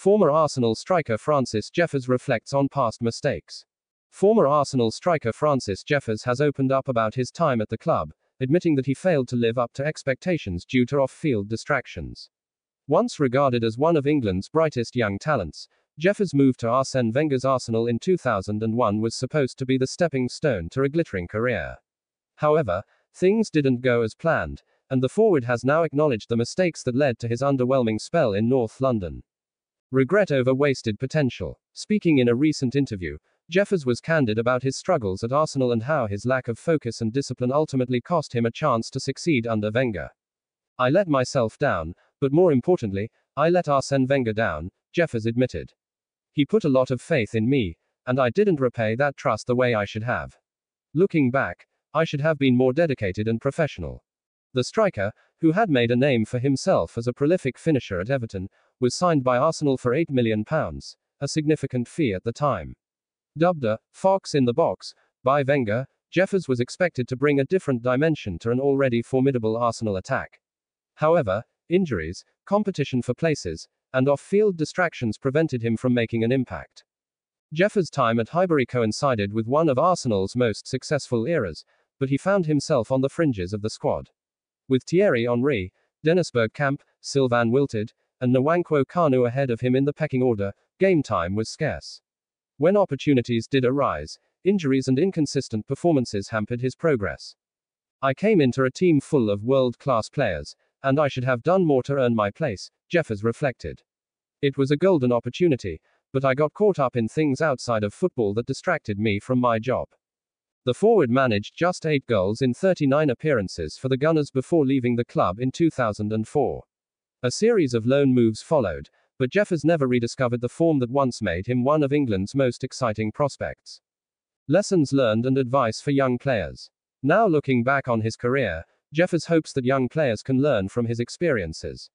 Former Arsenal striker Francis Jeffers reflects on past mistakes. Former Arsenal striker Francis Jeffers has opened up about his time at the club, admitting that he failed to live up to expectations due to off-field distractions. Once regarded as one of England's brightest young talents, Jeffers' move to Arsène Wenger's Arsenal in 2001 was supposed to be the stepping stone to a glittering career. However, things didn't go as planned, and the forward has now acknowledged the mistakes that led to his underwhelming spell in North London. Regret over wasted potential. Speaking in a recent interview, Jeffers was candid about his struggles at Arsenal and how his lack of focus and discipline ultimately cost him a chance to succeed under Wenger. "I let myself down, but more importantly, I let Arsène Wenger down," Jeffers admitted. "He put a lot of faith in me, and I didn't repay that trust the way I should have. Looking back, I should have been more dedicated and professional." The striker, who had made a name for himself as a prolific finisher at Everton, was signed by Arsenal for £8 million, a significant fee at the time. Dubbed a "fox in the box" by Wenger, Jeffers was expected to bring a different dimension to an already formidable Arsenal attack. However, injuries, competition for places, and off-field distractions prevented him from making an impact. Jeffers' time at Highbury coincided with one of Arsenal's most successful eras, but he found himself on the fringes of the squad. With Thierry Henry, Dennis Bergkamp, Sylvain Wiltord, and Nwankwo Kanu ahead of him in the pecking order, game time was scarce. When opportunities did arise, injuries and inconsistent performances hampered his progress. "I came into a team full of world-class players, and I should have done more to earn my place," Jeffers reflected. "It was a golden opportunity, but I got caught up in things outside of football that distracted me from my job." The forward managed just 8 goals in 39 appearances for the Gunners before leaving the club in 2004. A series of loan moves followed, but Jeffers never rediscovered the form that once made him one of England's most exciting prospects. Lessons learned and advice for young players. Now looking back on his career, Jeffers hopes that young players can learn from his experiences.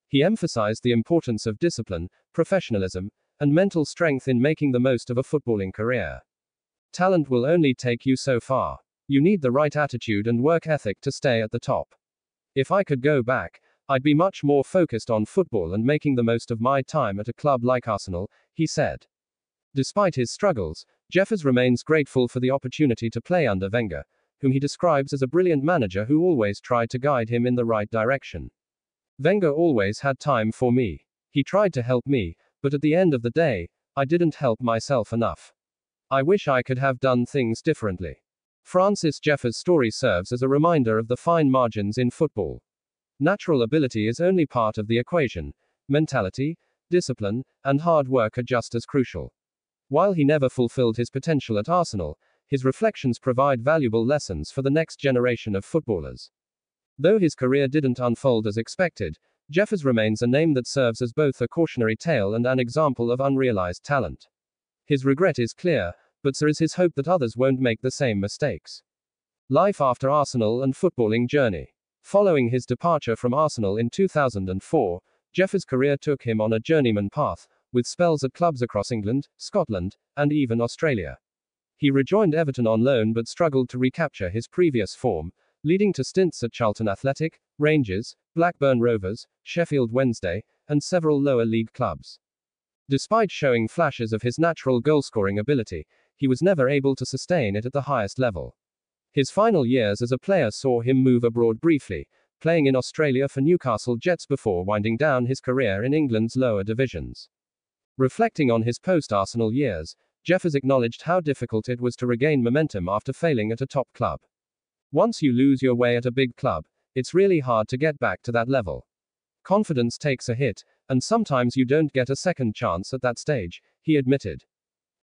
He emphasized the importance of discipline, professionalism, and mental strength in making the most of a footballing career. "Talent will only take you so far. You need the right attitude and work ethic to stay at the top. If I could go back, I'd be much more focused on football and making the most of my time at a club like Arsenal," he said. Despite his struggles, Jeffers remains grateful for the opportunity to play under Wenger, whom he describes as a brilliant manager who always tried to guide him in the right direction. "Wenger always had time for me. He tried to help me, but at the end of the day, I didn't help myself enough. I wish I could have done things differently." Francis Jeffers' story serves as a reminder of the fine margins in football. Natural ability is only part of the equation. Mentality, discipline, and hard work are just as crucial. While he never fulfilled his potential at Arsenal, his reflections provide valuable lessons for the next generation of footballers. Though his career didn't unfold as expected, Jeffers remains a name that serves as both a cautionary tale and an example of unrealized talent. His regret is clear, but so is his hope that others won't make the same mistakes. Life after Arsenal and footballing journey. Following his departure from Arsenal in 2004, Jeffers' career took him on a journeyman path, with spells at clubs across England, Scotland, and even Australia. He rejoined Everton on loan but struggled to recapture his previous form, leading to stints at Charlton Athletic, Rangers, Blackburn Rovers, Sheffield Wednesday, and several lower league clubs. Despite showing flashes of his natural goal-scoring ability, he was never able to sustain it at the highest level. His final years as a player saw him move abroad briefly, playing in Australia for Newcastle Jets before winding down his career in England's lower divisions. Reflecting on his post-Arsenal years, Jeffers acknowledged how difficult it was to regain momentum after failing at a top club. "Once you lose your way at a big club, it's really hard to get back to that level. Confidence takes a hit, and sometimes you don't get a second chance at that stage," he admitted.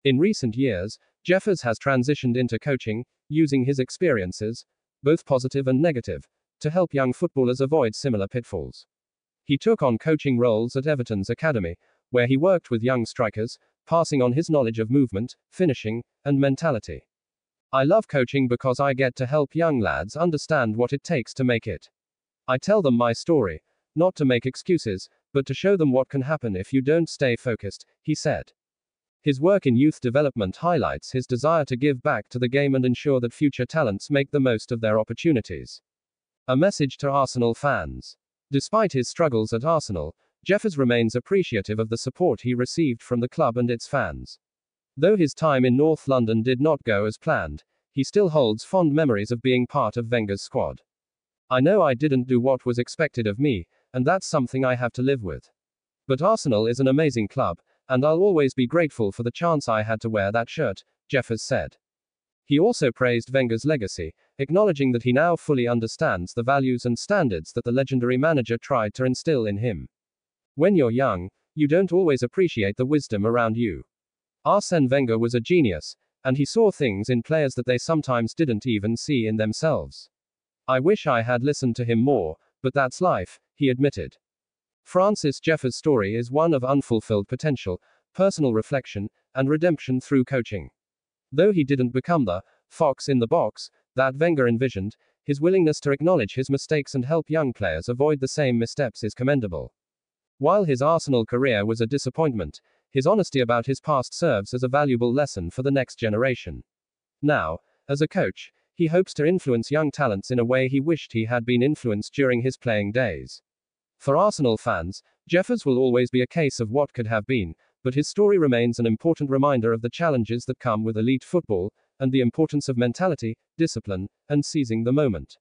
In recent years, Jeffers has transitioned into coaching, using his experiences, both positive and negative, to help young footballers avoid similar pitfalls. He took on coaching roles at Everton's academy, where he worked with young strikers, passing on his knowledge of movement, finishing, and mentality. "I love coaching because I get to help young lads understand what it takes to make it. I tell them my story, not to make excuses, but to show them what can happen if you don't stay focused," he said. His work in youth development highlights his desire to give back to the game and ensure that future talents make the most of their opportunities. A message to Arsenal fans. Despite his struggles at Arsenal, Jeffers remains appreciative of the support he received from the club and its fans. Though his time in North London did not go as planned, he still holds fond memories of being part of Wenger's squad. I know I didn't do what was expected of me, and that's something I have to live with. But Arsenal is an amazing club, and I'll always be grateful for the chance I had to wear that shirt, Jeffers said. He also praised Wenger's legacy, acknowledging that he now fully understands the values and standards that the legendary manager tried to instill in him. When you're young, you don't always appreciate the wisdom around you. Arsène Wenger was a genius, and he saw things in players that they sometimes didn't even see in themselves. I wish I had listened to him more, but that's life, he admitted. Francis Jeffers' story is one of unfulfilled potential, personal reflection, and redemption through coaching. Though he didn't become the fox in the box that Wenger envisioned, his willingness to acknowledge his mistakes and help young players avoid the same missteps is commendable. While his Arsenal career was a disappointment, his honesty about his past serves as a valuable lesson for the next generation. Now, as a coach, he hopes to influence young talents in a way he wished he had been influenced during his playing days. For Arsenal fans, Jeffers will always be a case of what could have been, but his story remains an important reminder of the challenges that come with elite football, and the importance of mentality, discipline, and seizing the moment.